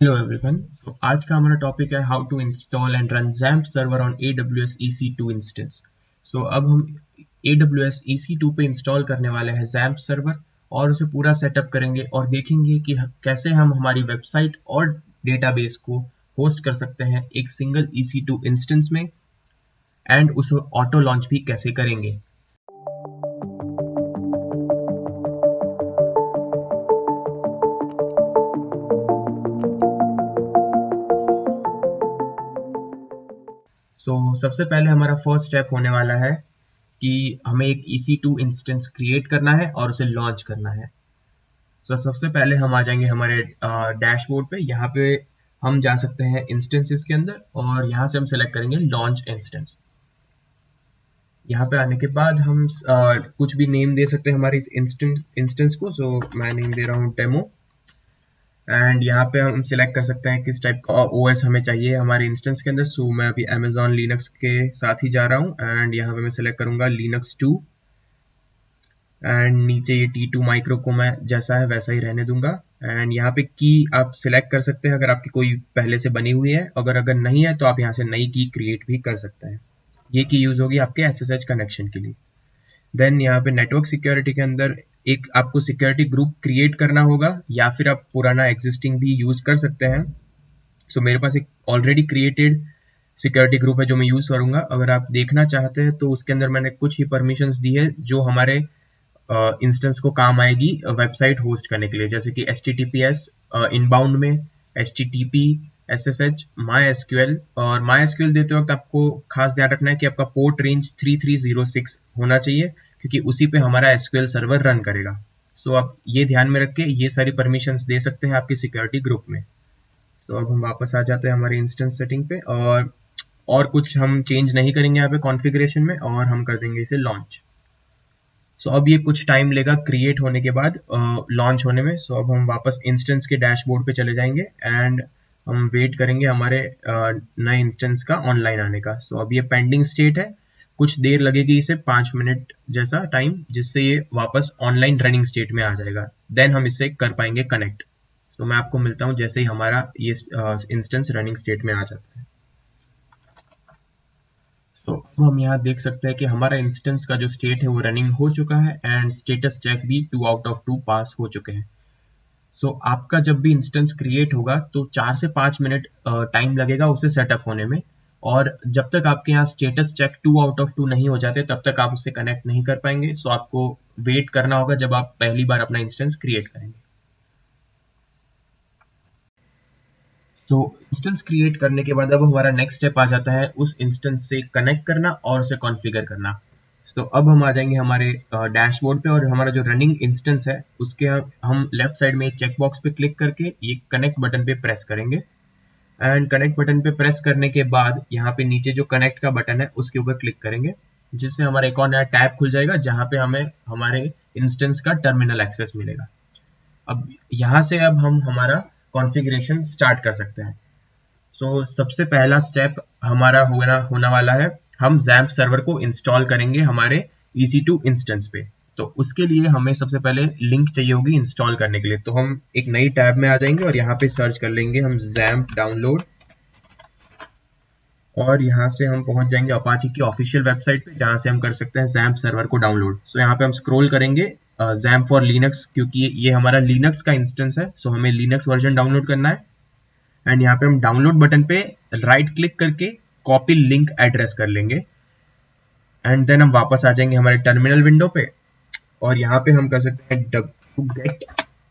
Hello everyone. तो आज का हमारा टॉपिक है how to install and run XAMPP server on AWS EC2 instance. So अब हम AWS EC2 पे इंस्टॉल करने वाले हैं XAMPP सर्वर और उसे पूरा सेटअप करेंगे और देखेंगे कि कैसे हम हमारी वेबसाइट और डेटाबेस को होस्ट कर सकते हैं एक सिंगल EC2 इंस्टेंस में एंड उसे ऑटो लॉन्च भी कैसे करेंगे। सबसे पहले हमारा फर्स्ट स्टेप होने वाला है कि हमें एक EC2 इंस्टेंस क्रिएट करना है और उसे लॉन्च करना है। सबसे पहले हम आ जाएंगे हमारे डैशबोर्ड पे। यहाँ पे हम जा सकते हैं इंस्टेंसेस के अंदर और यहाँ से हम सेलेक्ट करेंगे लॉन्च इंस्टेंस। यहाँ पे आने के बाद हम कुछ भी नेम दे सकते हैं हमारे इस इंस्टेंस को। मैं नेम दे रहा हूँ डेमो एंड यहाँ पे हम सिलेक्ट कर सकते हैं किस टाइप का ओएस हमें चाहिए हमारे इंस्टेंस के अंदर। मैं अभी अमेजॉन लिनक्स के साथ ही जा रहा हूँ एंड यहाँ पे मैं सिलेक्ट करूंगा लिनक्स 2 एंड नीचे ये T2 माइक्रो को मैं जैसा है वैसा ही रहने दूंगा। एंड यहाँ पे की आप सिलेक्ट कर सकते हैं अगर आपकी कोई पहले से बनी हुई है, अगर नहीं है तो आप यहाँ से नई की क्रिएट भी कर सकते हैं। ये की यूज होगी आपके SSH कनेक्शन के लिए। देन यहाँ पे नेटवर्क सिक्योरिटी के अंदर एक आपको सिक्योरिटी ग्रुप क्रिएट करना होगा या फिर आप पुराना एग्जिस्टिंग भी यूज कर सकते हैं। मेरे पास एक ऑलरेडी क्रिएटेड सिक्योरिटी ग्रुप है जो मैं यूज करूंगा। अगर आप देखना चाहते हैं तो उसके अंदर मैंने कुछ ही परमिशंस दी है जो हमारे इंस्टेंस को काम आएगी वेबसाइट होस्ट करने के लिए, जैसे कि HTTPS इनबाउंड में, HTTP, SSH, MySQL। और MySQL देते वक्त आपको खास ध्यान रखना है कि आपका पोर्ट रेंज 3306 होना चाहिए क्योंकि उसी पे हमारा SQL सर्वर रन करेगा। आप ये ध्यान में रख के ये सारी परमिशंस दे सकते हैं आपके सिक्योरिटी ग्रुप में। अब हम वापस आ जाते हैं हमारे इंस्टेंस सेटिंग पे और कुछ हम चेंज नहीं करेंगे यहाँ पे कॉन्फ़िगरेशन में और हम कर देंगे इसे लॉन्च। अब ये कुछ टाइम लेगा क्रिएट होने के बाद लॉन्च होने में। अब हम वापस इंस्टेंस के डैशबोर्ड पे चले जाएंगे एंड हम वेट करेंगे हमारे नए इंस्टेंस का ऑनलाइन आने का। अब ये पेंडिंग स्टेट है, कुछ देर लगेगी इसे 5 मिनट जैसा टाइम, जिससे ये वापस ऑनलाइन रनिंग स्टेट में आ जाएगा। देन हम इससे कर पाएंगे कनेक्ट। मैं आपको मिलता हूँ जैसे ही हमारा ये इंस्टेंस रनिंग स्टेट में आ जाता है। अब हम यहाँ देख सकते हैं कि हमारा इंस्टेंस का जो स्टेट है वो रनिंग हो चुका है एंड स्टेटस चेक भी 2 आउट ऑफ 2 पास हो चुके हैं। आपका जब भी इंस्टेंस क्रिएट होगा तो 4 से 5 मिनट टाइम लगेगा उसे सेटअप होने में, और जब तक आपके यहाँ स्टेटस चेक 2 आउट ऑफ 2 नहीं हो जाते तब तक आप उससे कनेक्ट नहीं कर पाएंगे। आपको वेट करना होगा जब आप पहली बार अपना इंस्टेंस क्रिएट करेंगे। इंस्टेंस क्रिएट करने के बाद अब हमारा नेक्स्ट स्टेप आ जाता है उस इंस्टेंस से कनेक्ट करना और उसे कॉन्फ़िगर करना। अब हम आ जाएंगे हमारे डैशबोर्ड पे और हमारा जो रनिंग इंस्टेंस है उसके हम लेफ्ट साइड में एक चेक बॉक्स पे क्लिक करके ये कनेक्ट बटन पे प्रेस करेंगे एंड कनेक्ट बटन पे प्रेस करने के बाद यहाँ पे नीचे जो कनेक्ट का बटन है उसके ऊपर क्लिक करेंगे, जिससे हमारा एक और नया टैब खुल जाएगा जहाँ पे हमें हमारे इंस्टेंस का टर्मिनल एक्सेस मिलेगा। अब यहाँ से अब हम हमारा कॉन्फ़िगरेशन स्टार्ट कर सकते हैं। सबसे पहला स्टेप हमारा होने वाला है, हम XAMPP सर्वर को इंस्टॉल करेंगे हमारे EC2 इंस्टेंस पे। उसके लिए हमें सबसे पहले लिंक चाहिए होगी इंस्टॉल करने के लिए। हम एक नई टैब में आ जाएंगे और यहाँ पे सर्च कर लेंगे हम XAMPP डाउनलोड, और यहाँ से हम पहुंच जाएंगे अपाची की ऑफिशियल वेबसाइट पे जहाँ से हम कर सकते हैं XAMPP सर्वर को डाउनलोड। यहाँ पे हम स्क्रॉल करेंगे XAMPP फॉर लिनक्स, क्योंकि ये हमारा लिनक्स का इंस्टेंस है। हमें लिनक्स वर्जन डाउनलोड करना है एंड यहाँ पे हम डाउनलोड बटन पे राइट क्लिक करके कॉपी लिंक एड्रेस कर लेंगे एंड देन हम वापस आ जाएंगे हमारे टर्मिनल विंडो पे और यहाँ पे हम कर सकते हैं wget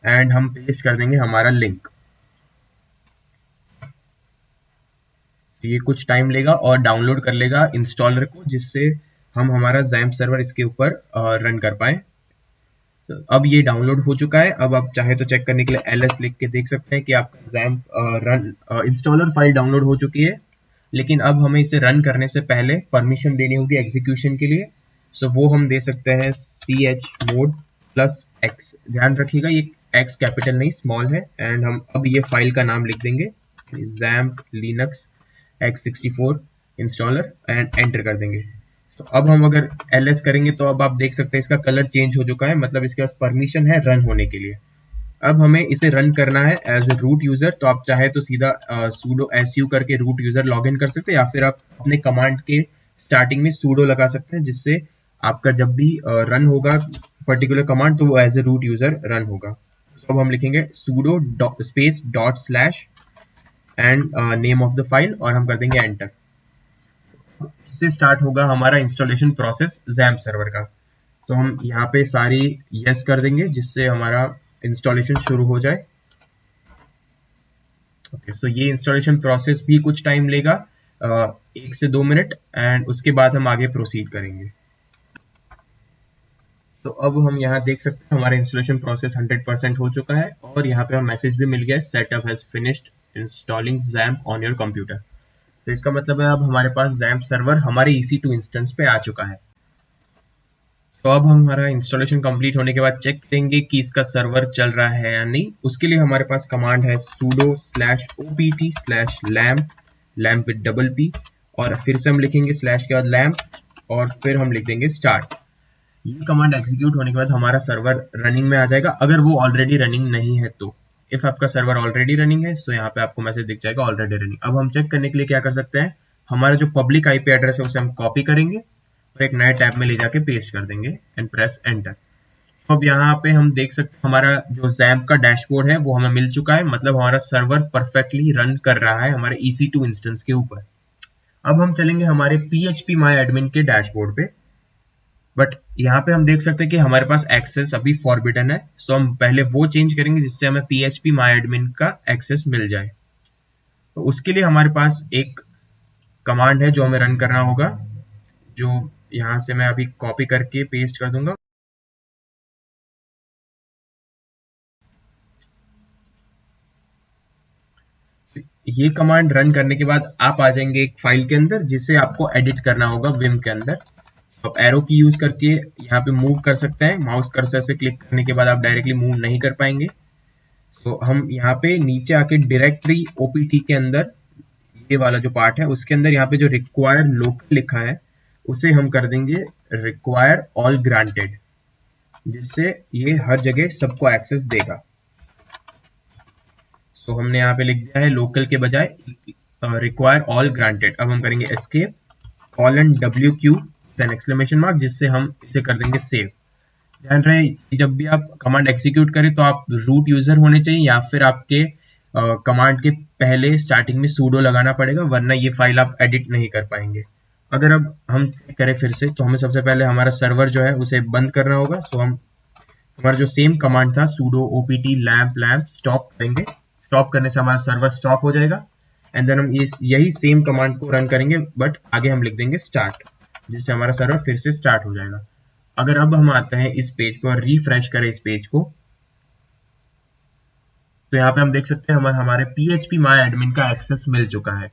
एंड हम पेस्ट कर देंगे हमारा लिंक। ये कुछ टाइम लेगा और डाउनलोड कर लेगा इंस्टॉलर को, जिससे हम हमारा XAMPP सर्वर इसके ऊपर रन कर पाए। अब ये डाउनलोड हो चुका है। अब आप चाहे तो चेक करने के लिए ls लिख के देख सकते हैं कि आपका XAMPP run installer file download हो चुकी है। लेकिन अब हमें इसे रन करने से पहले परमिशन देनी होगी एग्जीक्यूशन के लिए। वो हम दे सकते हैं chmod +x। ध्यान रखिएगा ये x कैपिटल नहीं स्मॉल है। एंड हम अब ये फाइल का नाम लिख देंगे XAMPP Linux x64 installer and enter कर देंगे। अब हम अगर ls करेंगे तो अब आप देख सकते हैं इसका कलर चेंज हो चुका है, मतलब इसके पास परमिशन है रन होने के लिए। अब हमें इसे रन करना है एज ए रूट यूजर, तो आप चाहे तो सीधा sudo su करके रूट यूजर लॉग इन कर सकते हैं, या फिर आप अपने कमांड के स्टार्टिंग में sudo लगा सकते हैं, जिससे आपका जब भी रन होगा पर्टिकुलर कमांड तो वो as a root user run होगा। तो अब हम लिखेंगे sudo space dot slash and name of the file और हम कर देंगे एंटर। इससे स्टार्ट होगा हमारा इंस्टॉलेशन प्रोसेस XAMPP सर्वर का। सो हम यहाँ पे सारी यस कर देंगे जिससे हमारा इंस्टॉलेशन शुरू हो जाए। ओके, सो ये इंस्टॉलेशन प्रोसेस भी कुछ टाइम लेगा, 1 से 2 मिनट, एंड उसके बाद हम आगे प्रोसीड करेंगे। तो अब हम यहाँ देख सकते हैं हमारा इंस्टॉलेशन प्रोसेस 100% हो चुका है और यहाँ पे हम मैसेज भी मिल गया है, setup has finished installing XAMPP on your computer. तो इसका मतलब है अब हमारे पास XAMPP सर्वर हमारे EC2 इंस्टेंस पे आ चुका है। तो अब हमारा इंस्टॉलेशन कंप्लीट होने के बाद चेक करेंगे कि इसका सर्वर चल रहा है या नहीं। उसके लिए हमारे पास कमांड है sudo /opt/lamp lamp with double P, और फिर से हम लिखेंगे स्लैश के बाद लैम्प और फिर हम लिख देंगे स्टार्ट। ये कमांड एग्जीक्यूट होने के बाद हमारा सर्वर रनिंग में आ जाएगा, अगर वो ऑलरेडी रनिंग नहीं है तो। इफ आपका सर्वर ऑलरेडी रनिंग है तो यहाँ पे आपको मैसेज दिख जाएगा ऑलरेडी रनिंग। अब हम चेक करने के लिए क्या कर सकते हैं, हमारा जो पब्लिक आईपी एड्रेस है उसे हम कॉपी करेंगे और एक नए टैब में ले जाके पेस्ट कर देंगे एंड प्रेस एंटर। तो अब यहाँ पे हम देख सकते हैं हमारा जो XAMPP का डैशबोर्ड है वो हमें मिल चुका है, मतलब हमारा सर्वर परफेक्टली रन कर रहा है हमारे EC2 इंस्टेंस के ऊपर। अब हम चलेंगे हमारे PHP My Admin के डैशबोर्ड पे, बट यहाँ पे हम देख सकते हैं कि हमारे पास एक्सेस अभी फॉरबिडन है। सो हम पहले वो चेंज करेंगे जिससे हमें PHP My Admin का एक्सेस मिल जाए। तो उसके लिए हमारे पास एक कमांड है जो हमें रन करना होगा, जो यहाँ से मैं अभी कॉपी करके पेस्ट कर दूंगा। ये कमांड रन करने के बाद आप आ जाएंगे एक फाइल के अंदर जिसे आपको एडिट करना होगा विम के अंदर। आप एरो की यूज करके यहाँ पे मूव कर सकते हैं, माउस कर्सर से क्लिक करने के बाद आप डायरेक्टली मूव नहीं कर पाएंगे। तो हम यहाँ पे नीचे आके डायरेक्टरी ओपीटी के अंदर ये वाला जो पार्ट है उसके अंदर यहाँ पे जो रिक्वायर लोकल लिखा है उसे हम कर देंगे रिक्वायर ऑल ग्रांटेड, जिससे ये हर जगह सबको एक्सेस देगा। सो हमने यहाँ पे लिख दिया है लोकल के बजाय रिक्वायर ऑल ग्रांटेड। अब हम करेंगे escape :WQ then exclamation mark, जिससे हम इसे कर देंगे सेव। ध्यान रहे जब भी आप कमांड एग्जीक्यूट करें तो आप रूट यूजर होने चाहिए या फिर आपके कमांड के पहले स्टार्टिंग में sudo लगाना पड़ेगा, वरना ये फाइल आप एडिट नहीं कर पाएंगे। अगर अब हम करें फिर से तो हमें सबसे पहले हमारा सर्वर जो है उसे बंद करना होगा। सो हम हमारा जो सेम कमांड था sudo opt lamp स्टॉप करेंगे। स्टॉप करने से हमारा सर्वर स्टॉप हो जाएगा एंड देन हम यही सेम कमांड को रन करेंगे, बट आगे हम लिख देंगे स्टार्ट, जिससे हमारा सर्वर फिर से स्टार्ट हो जाएगा। अगर अब हम आते हैं इस पेज को और रिफ्रेश करें इस पेज को, तो यहाँ पे हम देख सकते हैं हमारे PHP My Admin का एक्सेस मिल चुका है।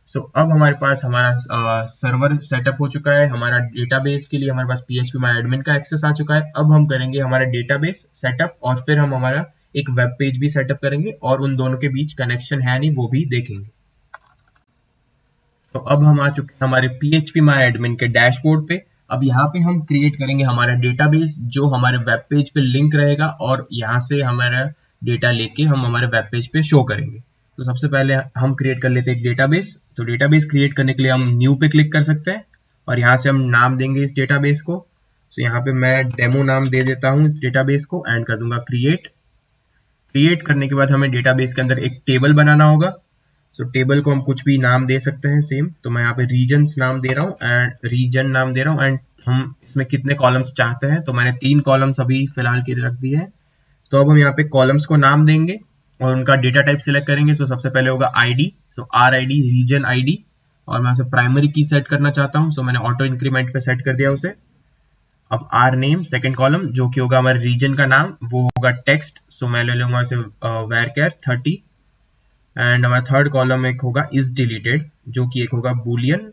सो अब हमारे पास हमारा सर्वर सेटअप हो चुका है, हमारा डेटाबेस के लिए हमारे पास PHP My Admin का एक्सेस आ चुका है। अब हम करेंगे हमारा डेटाबेस सेटअप और फिर हम हमारा एक वेब पेज भी सेटअप करेंगे और उन दोनों के बीच कनेक्शन है नहीं वो भी देखेंगे। तो अब हम आ चुके हैं हमारे PHP My Admin के डैशबोर्ड पे। अब यहाँ पे हम क्रिएट करेंगे हमारा डेटाबेस जो हमारे वेब पेज पे लिंक रहेगा और यहाँ से हमारा डेटा लेके हम हमारे वेब पेज पे शो करेंगे। तो सबसे पहले हम क्रिएट कर लेते हैं एक डेटाबेस। तो डेटाबेस क्रिएट करने के लिए हम न्यू पे क्लिक कर सकते हैं और यहाँ से हम नाम देंगे इस डेटाबेस को। तो यहाँ पे मैं डेमो नाम दे देता हूँ इस डेटाबेस को एंड कर दूंगा क्रिएट। क्रिएट करने के बाद हमें डेटाबेस के अंदर एक टेबल बनाना होगा। सो टेबल को हम कुछ भी नाम दे सकते हैं सेम। तो मैं यहाँ पे रीजन्स नाम दे रहा हूँ एंड रीजन नाम दे रहा हूँ एंड हम इसमें कितने कॉलम्स चाहते हैं, तो मैंने 3 कॉलम्स अभी फिलहाल के लिए रख दिए हैं। तो अब हम यहाँ पे कॉलम्स को नाम देंगे और उनका डेटा टाइप सिलेक्ट करेंगे। सो सबसे पहले होगा आईडी, सो RID रीजन आईडी, और मैं उसे प्राइमरी की सेट करना चाहता हूँ। सो मैंने ऑटो इंक्रीमेंट पे सेट कर दिया उसे। अब आर नेम सेकेंड कॉलम जो कि होगा हमारे रीजन का नाम, वो होगा टेक्स्ट। सो मैं ले लूंगा इसे varchar 30 एंड हमारा थर्ड कॉलम एक होगा इज डिलीटेड जो कि एक होगा बूलियन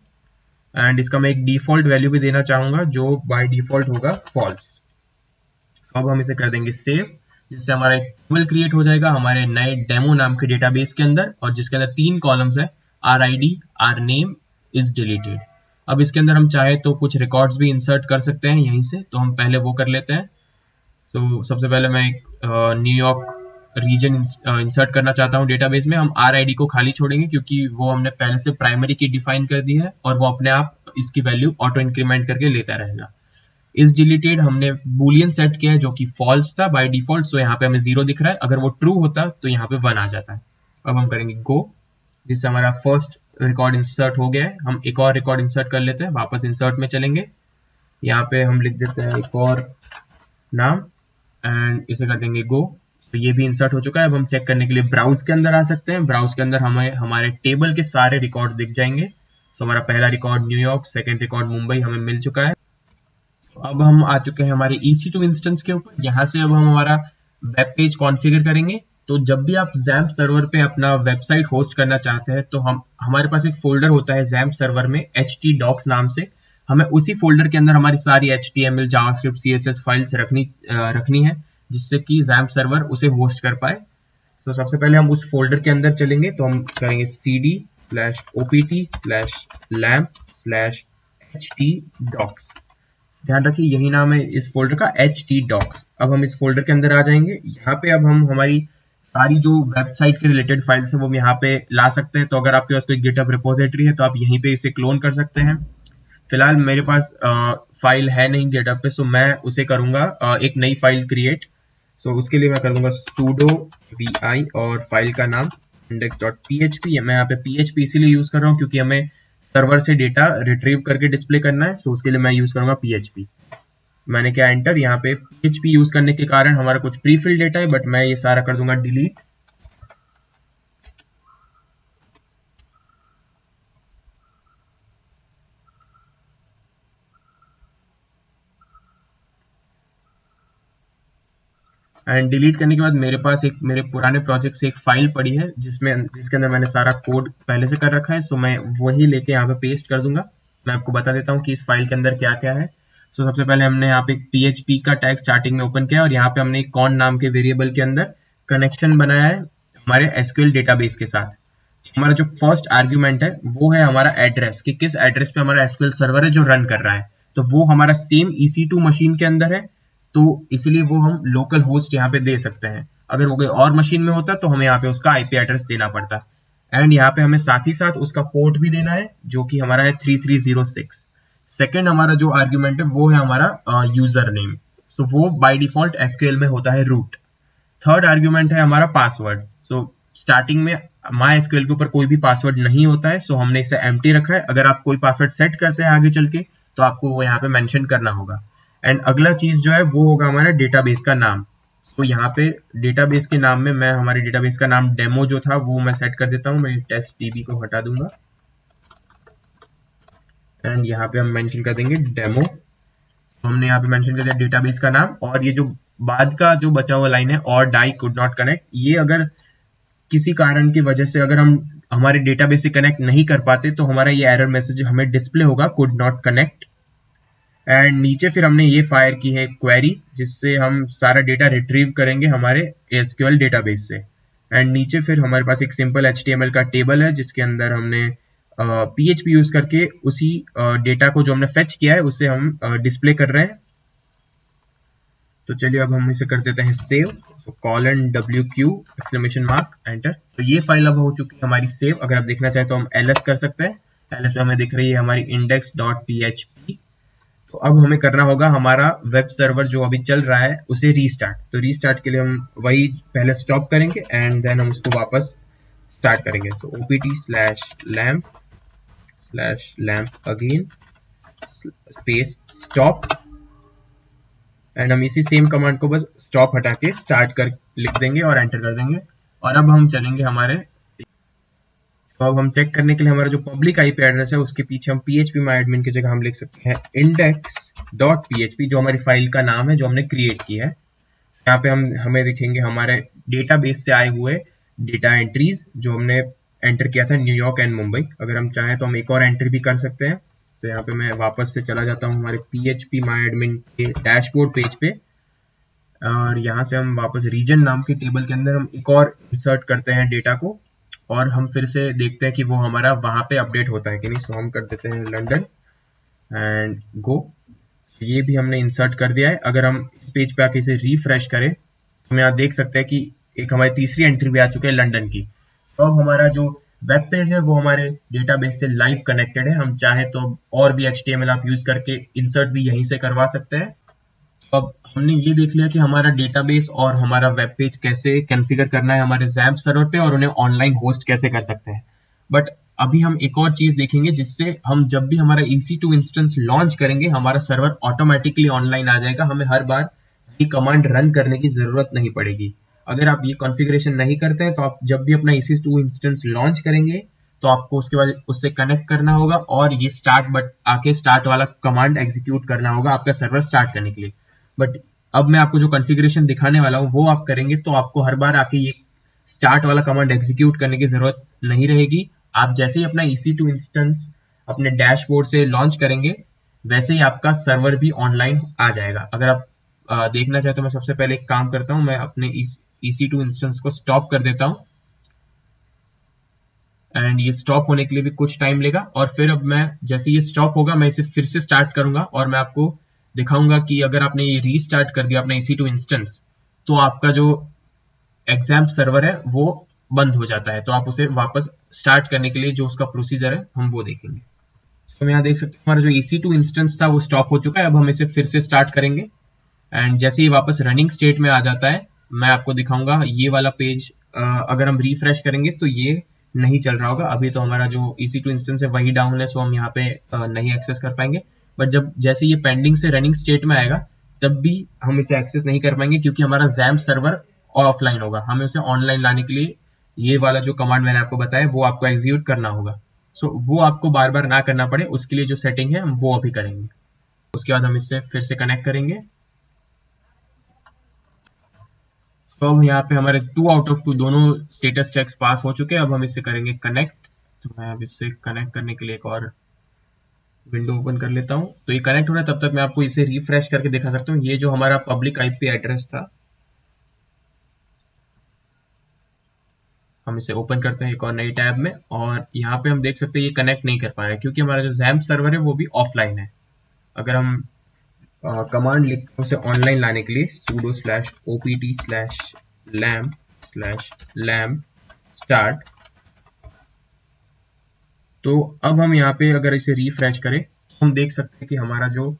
एंड इसका मैं एक डिफॉल्ट वैल्यू भी देना चाहूंगा जो बाय डिफॉल्ट होगा फॉल्स। अब हम इसे कर देंगे सेव, जिससे हमारा एक टेबल क्रिएट हो जाएगा हमारे नए डेमो नाम के डेटाबेस के अंदर और जिसके अंदर 3 कॉलम्स है RID, R name, is deleted. अब इसके अंदर हम चाहे तो कुछ रिकॉर्ड्स भी इंसर्ट कर सकते हैं यहीं से, तो हम पहले वो कर लेते हैं। तो सबसे पहले मैं एक न्यूयॉर्क रीजन इंसर्ट करना चाहता हूँ डेटाबेस में, हम आर आई डी को खाली छोड़ेंगे क्योंकि वो हमने पहले से प्राइमरी की डिफाइन कर दी है और वो अपने आप इसकी वैल्यू ऑटो इंक्रीमेंट करके लेता रहेगा। इस डिलीटेड हमने बूलियन सेट किया है जो कि फॉल्स था बाय डिफॉल्ट, सो यहाँ पे हमें 0 दिख रहा है, अगर वो ट्रू होता तो यहाँ पे 1 आ जाता है। अब हम करेंगे गो, जिससे हमारा फर्स्ट रिकॉर्ड इंसर्ट हो गया है। हम एक और रिकॉर्ड इंसर्ट कर लेते हैं, वापस इंसर्ट में चलेंगे, यहाँ पे हम लिख देते हैं एक और नाम एंड इसे कर देंगे गो। तो ये भी इंसर्ट हो चुका है। अब हम चेक करने के लिए ब्राउज के अंदर आ सकते हैं। ब्राउज के अंदर हमें हमारे टेबल के सारे रिकॉर्ड्स दिख जाएंगे। सो हमारा पहला record New York, second record Mumbai हमें मिल चुका है। अब हम आ चुके हैं हमारे EC2 इंस्टेंस के ऊपर। यहाँ से अब हम हमारा वेब पेज कॉन्फ़िगर करेंगे। तो जब भी आप XAMPP सर्वर पे अपना वेबसाइट होस्ट करना चाहते हैं तो हमारे पास एक फोल्डर होता है XAMPP सर्वर में htdocs नाम से। हमें उसी फोल्डर के अंदर हमारी सारी HTML, जावास्क्रिप्ट, CSS फाइल्स रखनी है, जिससे कि XAMPP सर्वर उसे होस्ट कर पाए। तो सबसे पहले हम उस फोल्डर के अंदर चलेंगे, तो हम करेंगे cd/opt/lamp/htdocs। ध्यान रखिए यही नाम है इस फोल्डर का, htdocs। अब हम इस फोल्डर के अंदर आ जाएंगे। यहाँ पे अब हम हमारी सारी जो वेबसाइट के रिलेटेड फाइल्स है वो हम यहाँ पे ला सकते हैं। तो अगर आपके पास कोई गिटहब रिपोजिटरी है तो आप यहीं पे इसे क्लोन कर सकते हैं। फिलहाल मेरे पास फाइल है नहीं गिटहब पे, सो मैं उसे करूंगा एक नई फाइल क्रिएट। सो उसके लिए मैं कर दूंगा sudo vi और फाइल का नाम index.php। मैं यहाँ पे php इसीलिए यूज कर रहा हूँ क्योंकि हमें सर्वर से डेटा रिट्रीव करके डिस्प्ले करना है। सो उसके लिए मैं यूज करूंगा php। मैंने क्या एंटर, यहाँ पे php यूज करने के कारण हमारा कुछ प्री फिल डेटा है, बट मैं ये सारा कर दूंगा डिलीट। एंड डिलीट करने के बाद मेरे पास एक मेरे पुराने प्रोजेक्ट से एक फाइल पड़ी है जिसके अंदर मैंने सारा कोड पहले से कर रखा है। सो मैं वही लेके यहाँ पे पेस्ट कर दूंगा। मैं आपको बता देता हूँ कि इस फाइल के अंदर क्या क्या है। सो सबसे पहले हमने यहाँ पे PHP का टैग स्टार्टिंग में ओपन किया और यहाँ पे हमने एक कॉन नाम के वेरिएबल के अंदर कनेक्शन बनाया है हमारे SQL डेटाबेस के साथ। हमारा जो फर्स्ट आर्ग्यूमेंट है वो है हमारा एड्रेस, कि किस एड्रेस पे हमारा SQL सर्वर है जो रन कर रहा है। तो वो हमारा सेम EC2 मशीन के अंदर है, तो इसलिए वो हम लोकल होस्ट यहाँ पे दे सकते हैं। अगर वो कोई और मशीन में होता तो हमें यहाँ पे उसका IP एड्रेस देना पड़ता। एंड यहाँ पे हमें साथ ही साथ उसका पोर्ट भी देना है जो कि हमारा है 3306। सेकेंड हमारा जो आर्ग्यूमेंट है वो है हमारा यूजर नेम। सो वो बाय डिफॉल्ट SQL में होता है रूट। थर्ड आर्ग्यूमेंट है हमारा पासवर्ड। सो स्टार्टिंग में MySQL के ऊपर कोई भी पासवर्ड नहीं होता है, सो हमने इसे एम्प्टी रखा है। अगर आप कोई पासवर्ड सेट करते हैं आगे चल के तो आपको वो यहाँ पे मेंशन करना होगा। एंड अगला चीज जो है वो होगा हमारा डेटाबेस का नाम। तो यहाँ पे डेटाबेस के नाम में मैं हमारे डेटाबेस का नाम डेमो जो था वो मैं सेट कर देता हूँ। मैं टेस्ट DB को हटा दूंगा एंड यहाँ पे हम मेंशन कर देंगे डेमो। तो हमने यहाँ पे मेंशन कर दिया डेटाबेस का नाम। और ये जो बाद का जो बचा हुआ लाइन है और डाई कुड नॉट कनेक्ट, ये अगर किसी कारण की वजह से अगर हम हमारे डेटाबेस से कनेक्ट नहीं कर पाते तो हमारा ये एरर मैसेज हमें डिस्प्ले होगा, कुड नॉट कनेक्ट। एंड नीचे फिर हमने ये फायर की है क्वेरी, जिससे हम सारा डेटा रिट्रीव करेंगे हमारे SQL डेटाबेस से। एंड नीचे फिर हमारे पास एक सिंपल HTML का टेबल है जिसके अंदर हमने PHP यूज करके उसी डेटा को जो हमने फेच किया है उसे हम डिस्प्ले कर रहे हैं। तो चलिए अब हम इसे कर देते हैं सेव। तो $WQ एक्सक्लेमेशन मार्क एंटर। तो ये फाइल अब हो चुकी है हमारी सेव। अगर आप देखना चाहें तो हम ls कर सकते हैं। ls में हमें दिख रही है हमारी index.php। तो अब हमें करना होगा हमारा वेब सर्वर जो अभी चल रहा है उसे रीस्टार्ट। तो रीस्टार्ट के लिए हम वही पहले स्टॉप करेंगे एंड देन हम उसको वापस स्टार्ट करेंगे। तो opt/lamp/lamp again space stop. And हम इसी सेम कमांड को बस स्टॉप हटा के स्टार्ट कर लिख देंगे और एंटर कर देंगे। और अब हम चलेंगे हमारे, तो अब हम चेक करने के लिए हमारा जो पब्लिक IP एड्रेस है उसके पीछे हम PHP my admin की जगह हम लिख सकते हैं index.php, जो हमारी फाइल का नाम है जो हमने क्रिएट की है। यहाँ पे हमें दिखेंगे हमारे डेटाबेस से आए हुए डेटा एंट्रीज जो हमने एंटर किया था न्यूयॉर्क एंड मुंबई। अगर हम चाहें तो हम एक और एंट्री भी कर सकते हैं। तो यहाँ पे मैं वापस से चला जाता हूँ हमारे PHP my admin के डैशबोर्ड पेज पे और यहाँ से हम वापस रीजन नाम के टेबल के अंदर हम एक और इंसर्ट करते हैं डेटा को और हम फिर से देखते हैं कि वो हमारा वहां पे अपडेट होता है कि नहीं। सो हम कर देते हैं लंदन एंड गो। ये भी हमने इंसर्ट कर दिया है। अगर हम इस पेज पे आके इसे रिफ्रेश करें तो हम यहाँ देख सकते हैं कि एक हमारी तीसरी एंट्री भी आ चुकी है लंदन की। तो अब हमारा जो वेब पेज है वो हमारे डेटाबेस से लाइव कनेक्टेड है। हम चाहे तो और भी HTML आप यूज करके इंसर्ट भी यहीं से करवा सकते हैं। अब हमने ये देख लिया कि हमारा डेटाबेस और हमारा वेब पेज कैसे कॉन्फ़िगर करना है हमारे ज़ैम्प सर्वर पे और उन्हें ऑनलाइन होस्ट कैसे कर सकते हैं। बट अभी हम एक और चीज देखेंगे जिससे हम जब भी हमारा EC2 इंस्टेंस लॉन्च करेंगे हमारा सर्वर ऑटोमेटिकली ऑनलाइन आ जाएगा। हमें हर बार ये कमांड रन करने की जरूरत नहीं पड़ेगी। अगर आप ये कॉन्फ़िगरेशन नहीं करते हैं तो आप जब भी अपना EC2 इंस्टेंस लॉन्च करेंगे तो आपको उसके बाद उससे कनेक्ट करना होगा और ये स्टार्ट बट आके स्टार्ट वाला कमांड एग्जीक्यूट करना होगा आपका सर्वर स्टार्ट करने के लिए। बट अब मैं आपको जो कॉन्फ़िगरेशन दिखाने वाला हूँ वो आप करेंगे तो आपको हर बार आके ये स्टार्ट वाला कमांड एग्जीक्यूट करने की जरूरत नहीं रहेगी। आप जैसे ही अपना EC2 इंस्टेंस अपने डैशबोर्ड से लॉन्च करेंगे वैसे ही आपका सर्वर भी ऑनलाइन आ जाएगा। अगर आप देखना चाहे तो मैं सबसे पहले एक काम करता हूँ, मैं अपने EC2 इंस्टेंस को स्टॉप कर देता हूँ एंड ये स्टॉप होने के लिए भी कुछ टाइम लेगा और फिर अब मैं जैसे ये स्टॉप होगा मैं इसे फिर से स्टार्ट करूंगा और मैं आपको दिखाऊंगा कि अगर आपने ये रीस्टार्ट कर दिया अपना EC2 इंस्टेंस तो आपका जो एग्जाम सर्वर है वो बंद हो जाता है। तो आप उसे वापस स्टार्ट करने के लिए जो उसका प्रोसीजर है हम वो देखेंगे। तो हम यहाँ देख सकते हैं हमारा जो EC2 इंस्टेंस था वो स्टॉप हो चुका है। अब हम इसे फिर से स्टार्ट करेंगे एंड जैसे ही वापस रनिंग स्टेट में आ जाता है मैं आपको दिखाऊंगा ये वाला पेज। अगर हम रिफ्रेश करेंगे तो ये नहीं चल रहा होगा। अभी तो हमारा जो EC2 इंस्टेंस है वही डाउन है सो हम यहाँ पे नहीं एक्सेस कर पाएंगे। बट जब जैसे ये पेंडिंग से रनिंग स्टेट में आएगा तब भी हम इसे एक्सेस नहीं कर पाएंगे क्योंकि हमारा जैम सर्वर ऑफलाइन होगा। हमें उसे ऑनलाइन लाने के लिए ये वाला जो कमांड मैंने आपको बताया वो आपको एग्जीक्यूट करना होगा। सो वो आपको बार बार ना करना पड़े उसके लिए जो सेटिंग है हम वो अभी करेंगे। उसके बाद हम इससे फिर से कनेक्ट करेंगे। तो अब यहाँ पे हमारे 2 आउट ऑफ 2 दोनों स्टेटस चेक्स पास हो चुके हैं। अब हम इसे करेंगे कनेक्ट। तो मैं अब इससे कनेक्ट करने के लिए एक और विंडो ओपन कर लेता हूँ। तो ये कनेक्ट हो रहा है तब तक मैं आपको इसे रिफ्रेश करके दिखा सकता हूँ। ये जो हमारा पब्लिक IP एड्रेस था हम इसे ओपन करते हैं एक और नई टैब में और यहाँ पे हम देख सकते हैं ये कनेक्ट नहीं कर पा रहे क्योंकि हमारा जो जैम्प सर्वर है वो भी ऑफलाइन है। अगर हम कमांड लिखते हैं उसे ऑनलाइन लाने के लिए sudo/opt/lamp/lamp start। तो अब हम यहाँ पे अगर इसे रिफ्रेश करें तो हम देख सकते हैं कि हमारा जो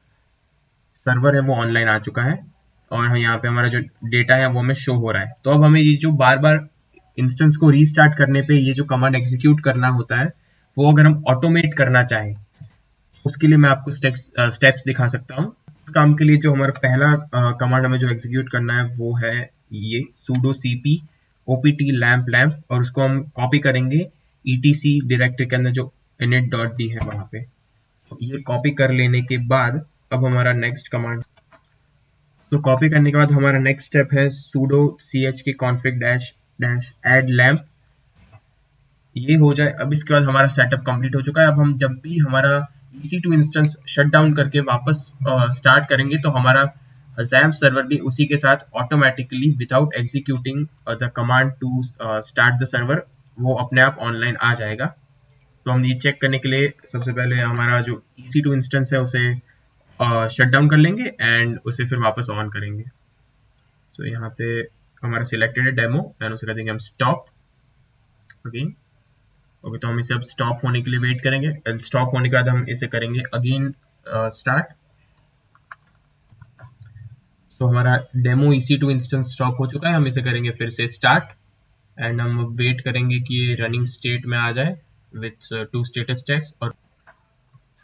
सर्वर है वो ऑनलाइन आ चुका है और यहाँ पे हमारा जो डेटा है वो हमें शो हो रहा है। तो अब हमें ये जो बार बार इंस्टेंस को रीस्टार्ट करने पे ये जो कमांड एग्जीक्यूट करना होता है वो अगर हम ऑटोमेट करना चाहें उसके लिए मैं आपको स्टेप्स दिखा सकता हूँ। इस काम के लिए जो हमारा पहला कमांड हमें जो एग्जीक्यूट करना है वो है ये sudo cp opt lamp lamp और उसको हम कॉपी करेंगे etc डायरेक्टरी के अंदर जो init.d है वहां पे। तो ये कॉपी कर लेने के बाद अब हमारा नेक्स्ट कमांड, तो कॉपी करने के बाद हमारा नेक्स्ट स्टेप है sudo chk config dash dash add lamp। ये हो जाए अब इसके बाद हमारा सेटअप कंप्लीट हो चुका है। अब हम जब भी हमारा EC2 इंस्टेंस शट डाउन करके वापस स्टार्ट करेंगे तो हमारा जैम्प सर्वर भी उसी के साथ automatically without executing the command to start the server वो अपने आप ऑनलाइन आ जाएगा। तो हम ये चेक करने के लिए सबसे पहले हमारा जो EC2 इंस्टेंस है उसे शट डाउन कर लेंगे एंड उसे फिर वापस ऑन करेंगे। तो यहाँ पे हमारा सिलेक्टेड है डेमो एंड उसे कर देंगे हम स्टॉप अगेन। ओके तो हम इसे अब स्टॉप होने के लिए वेट करेंगे एंड स्टॉप होने के बाद हम इसे करेंगे अगेन स्टार्ट। तो हमारा डेमो EC2 इंस्टेंस स्टॉप हो चुका है। हम इसे करेंगे फिर से स्टार्ट एंड हम वेट करेंगे कि ये रनिंग स्टेट में आ जाए विथ 2 स्टेटस चेक्स। और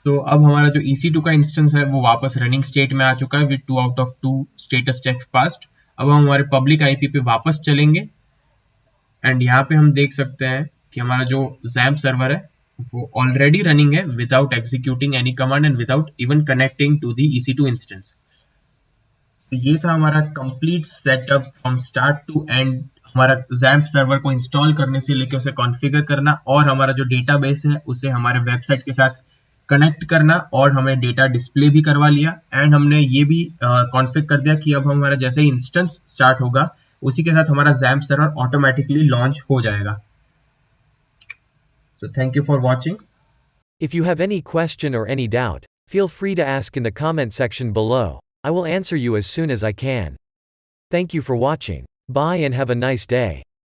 तो अब हमारा जो EC2 का इंस्टेंस है वो वापस रनिंग स्टेट में आ चुका है with 2 out of 2 status checks passed. अब हम हमारे पब्लिक IP पे वापस चलेंगे एंड यहाँ पे हम देख सकते हैं कि हमारा जो जैम्प सर्वर है वो ऑलरेडी रनिंग है without executing any command and without even connecting to the EC2 instance. तो ये था हमारा complete setup from start to end. हमारा जैम्प सर्वर को इंस्टॉल करने से लेकर उसे कॉन्फ़िगर करना और हमारा जो डेटाबेस है उसे हमारे वेबसाइट के साथ कनेक्ट करना और हमें डेटा डिस्प्ले भी करवा लिया एंड हमने ये भी कॉन्फ़िगर कर दिया कि अब हमारा जैसे ही इंस्टेंस स्टार्ट होगा उसी के साथ हमारा जैम्प सर्वर ऑटोमेटिकली लॉन्च हो जाएगा। So thank you for watching. If you have any question or any doubt, feel free to ask in the comment section below. I will answer you as soon as I can. Thank you for watching. Bye and have a nice day.